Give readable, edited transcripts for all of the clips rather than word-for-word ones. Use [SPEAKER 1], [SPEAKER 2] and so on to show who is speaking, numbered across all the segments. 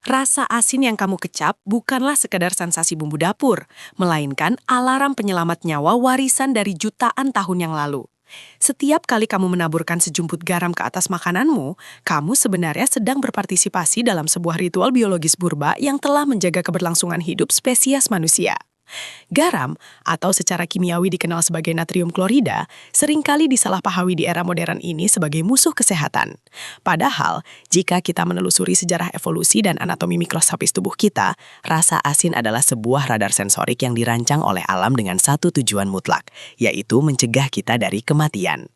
[SPEAKER 1] Rasa asin yang kamu kecap bukanlah sekedar sensasi bumbu dapur, melainkan alarm penyelamat nyawa warisan dari jutaan tahun yang lalu. Setiap kali kamu menaburkan sejumput garam ke atas makananmu, kamu sebenarnya sedang berpartisipasi dalam sebuah ritual biologis purba yang telah menjaga keberlangsungan hidup spesies manusia. Garam, atau secara kimiawi dikenal sebagai natrium klorida, seringkali disalahpahami di era modern ini sebagai musuh kesehatan. Padahal, jika kita menelusuri sejarah evolusi dan anatomi mikroskopis tubuh kita, rasa asin adalah sebuah radar sensorik yang dirancang oleh alam dengan satu tujuan mutlak, yaitu mencegah kita dari kematian.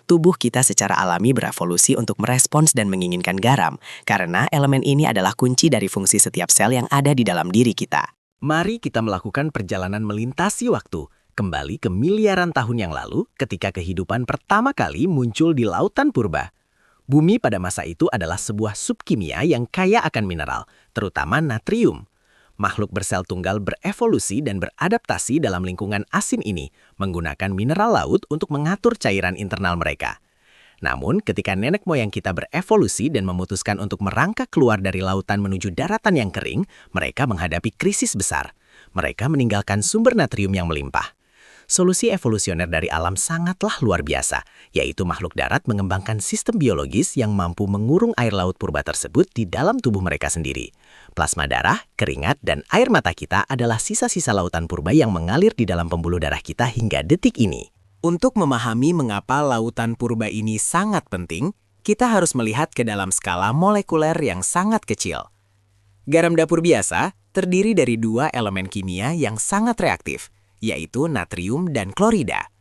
[SPEAKER 1] Tubuh kita secara alami berevolusi untuk merespons dan menginginkan garam, karena elemen ini adalah kunci dari fungsi setiap sel yang ada di dalam diri kita.
[SPEAKER 2] Mari kita melakukan perjalanan melintasi waktu, kembali ke miliaran tahun yang lalu ketika kehidupan pertama kali muncul di lautan purba. Bumi pada masa itu adalah sebuah subkimia yang kaya akan mineral, terutama natrium. Makhluk bersel tunggal berevolusi dan beradaptasi dalam lingkungan asin ini, menggunakan mineral laut untuk mengatur cairan internal mereka. Namun, ketika nenek moyang kita berevolusi dan memutuskan untuk merangkak keluar dari lautan menuju daratan yang kering, mereka menghadapi krisis besar. Mereka meninggalkan sumber natrium yang melimpah. Solusi evolusioner dari alam sangatlah luar biasa, yaitu makhluk darat mengembangkan sistem biologis yang mampu mengurung air laut purba tersebut di dalam tubuh mereka sendiri. Plasma darah, keringat, dan air mata kita adalah sisa-sisa lautan purba yang mengalir di dalam pembuluh darah kita hingga detik ini. Untuk memahami mengapa lautan purba ini sangat penting, kita harus melihat ke dalam skala molekuler yang sangat kecil. Garam dapur biasa terdiri dari dua elemen kimia yang sangat reaktif, yaitu natrium dan klorida.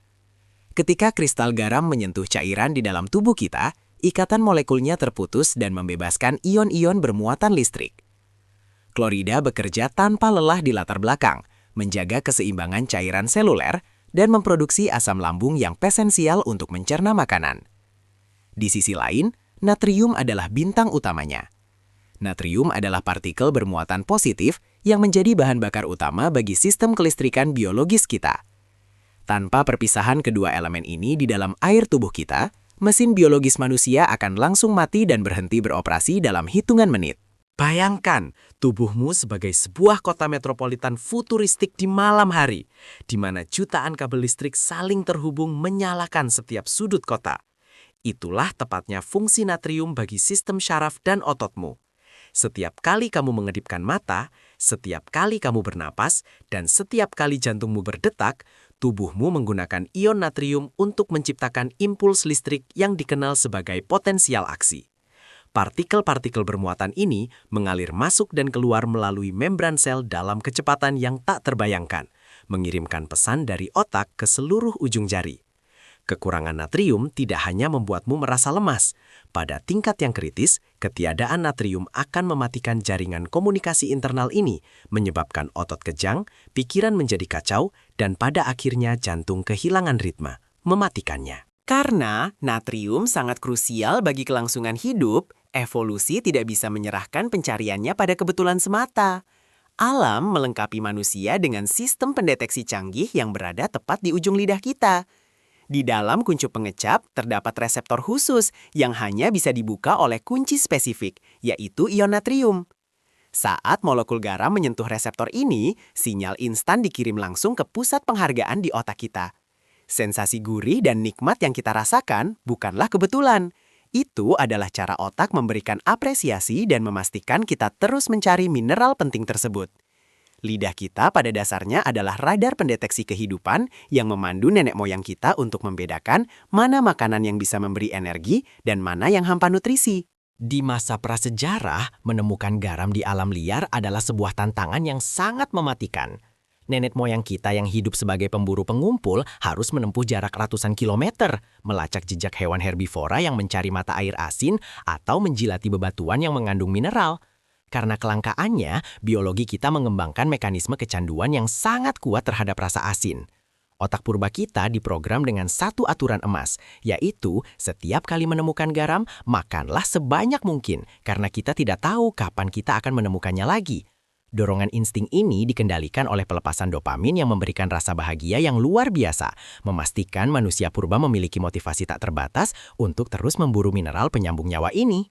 [SPEAKER 2] Ketika kristal garam menyentuh cairan di dalam tubuh kita, ikatan molekulnya terputus dan membebaskan ion-ion bermuatan listrik. Klorida bekerja tanpa lelah di latar belakang, menjaga keseimbangan cairan seluler, dan memproduksi asam lambung yang esensial untuk mencerna makanan. Di sisi lain, natrium adalah bintang utamanya. Natrium adalah partikel bermuatan positif yang menjadi bahan bakar utama bagi sistem kelistrikan biologis kita. Tanpa perpisahan kedua elemen ini di dalam air tubuh kita, mesin biologis manusia akan langsung mati dan berhenti beroperasi dalam hitungan menit. Bayangkan tubuhmu sebagai sebuah kota metropolitan futuristik di malam hari, di mana jutaan kabel listrik saling terhubung menyalakan setiap sudut kota. Itulah tepatnya fungsi natrium bagi sistem syaraf dan ototmu. Setiap kali kamu mengedipkan mata, setiap kali kamu bernapas, dan setiap kali jantungmu berdetak, tubuhmu menggunakan ion natrium untuk menciptakan impuls listrik yang dikenal sebagai potensial aksi. Partikel-partikel bermuatan ini mengalir masuk dan keluar melalui membran sel dalam kecepatan yang tak terbayangkan, mengirimkan pesan dari otak ke seluruh ujung jari. Kekurangan natrium tidak hanya membuatmu merasa lemas. Pada tingkat yang kritis, ketiadaan natrium akan mematikan jaringan komunikasi internal ini, menyebabkan otot kejang, pikiran menjadi kacau, dan pada akhirnya jantung kehilangan ritme, mematikannya. Karena natrium sangat krusial bagi kelangsungan hidup, evolusi tidak bisa menyerahkan pencariannya pada kebetulan semata. Alam melengkapi manusia dengan sistem pendeteksi canggih yang berada tepat di ujung lidah kita. Di dalam kuncup pengecap terdapat reseptor khusus yang hanya bisa dibuka oleh kunci spesifik, yaitu ion natrium. Saat molekul garam menyentuh reseptor ini, sinyal instan dikirim langsung ke pusat penghargaan di otak kita. Sensasi gurih dan nikmat yang kita rasakan bukanlah kebetulan. Itu adalah cara otak memberikan apresiasi dan memastikan kita terus mencari mineral penting tersebut. Lidah kita pada dasarnya adalah radar pendeteksi kehidupan yang memandu nenek moyang kita untuk membedakan mana makanan yang bisa memberi energi dan mana yang hampa nutrisi. Di masa prasejarah, menemukan garam di alam liar adalah sebuah tantangan yang sangat mematikan. Nenek moyang kita yang hidup sebagai pemburu pengumpul harus menempuh jarak ratusan kilometer, melacak jejak hewan herbivora yang mencari mata air asin atau menjilati bebatuan yang mengandung mineral. Karena kelangkaannya, biologi kita mengembangkan mekanisme kecanduan yang sangat kuat terhadap rasa asin. Otak purba kita diprogram dengan satu aturan emas, yaitu setiap kali menemukan garam, makanlah sebanyak mungkin karena kita tidak tahu kapan kita akan menemukannya lagi. Dorongan insting ini dikendalikan oleh pelepasan dopamin yang memberikan rasa bahagia yang luar biasa, memastikan manusia purba memiliki motivasi tak terbatas untuk terus memburu mineral penyambung nyawa ini.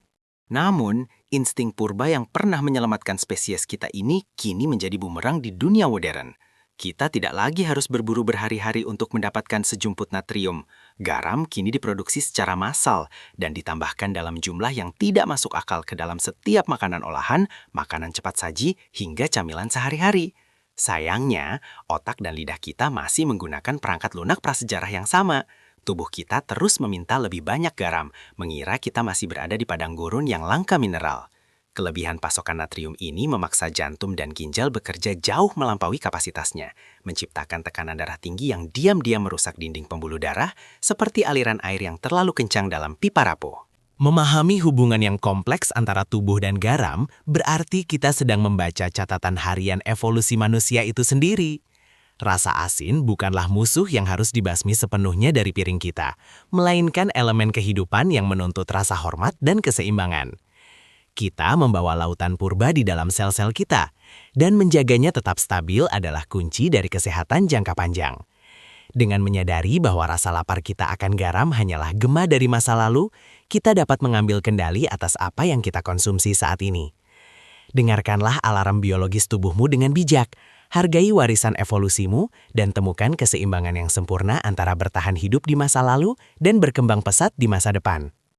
[SPEAKER 2] Namun,
[SPEAKER 3] Insting purba yang pernah menyelamatkan spesies kita ini kini menjadi bumerang di dunia modern. Kita tidak lagi harus berburu berhari-hari untuk mendapatkan sejumput natrium. Garam kini diproduksi secara massal dan ditambahkan dalam jumlah yang tidak masuk akal ke dalam setiap makanan olahan, makanan cepat saji, hingga camilan sehari-hari. Sayangnya, otak dan lidah kita masih menggunakan perangkat lunak prasejarah yang sama. Tubuh kita terus meminta lebih banyak garam, mengira kita masih berada di padang gurun yang langka mineral. Kelebihan pasokan natrium ini memaksa jantung dan ginjal bekerja jauh melampaui kapasitasnya, menciptakan tekanan darah tinggi yang diam-diam merusak dinding pembuluh darah, seperti aliran air yang terlalu kencang dalam pipa rapuh.
[SPEAKER 2] Memahami hubungan yang kompleks antara tubuh dan garam berarti kita sedang membaca catatan harian evolusi manusia itu sendiri. Rasa asin bukanlah musuh yang harus dibasmi sepenuhnya dari piring kita, melainkan elemen kehidupan yang menuntut rasa hormat dan keseimbangan. Kita membawa lautan purba di dalam sel-sel kita, dan menjaganya tetap stabil adalah kunci dari kesehatan jangka panjang. Dengan menyadari bahwa rasa lapar kita akan garam hanyalah gema dari masa lalu, kita dapat mengambil kendali atas apa yang kita konsumsi saat ini. Dengarkanlah alarm biologis tubuhmu dengan bijak, hargai warisan evolusimu, dan temukan keseimbangan yang sempurna antara bertahan hidup di masa lalu dan berkembang pesat di masa depan.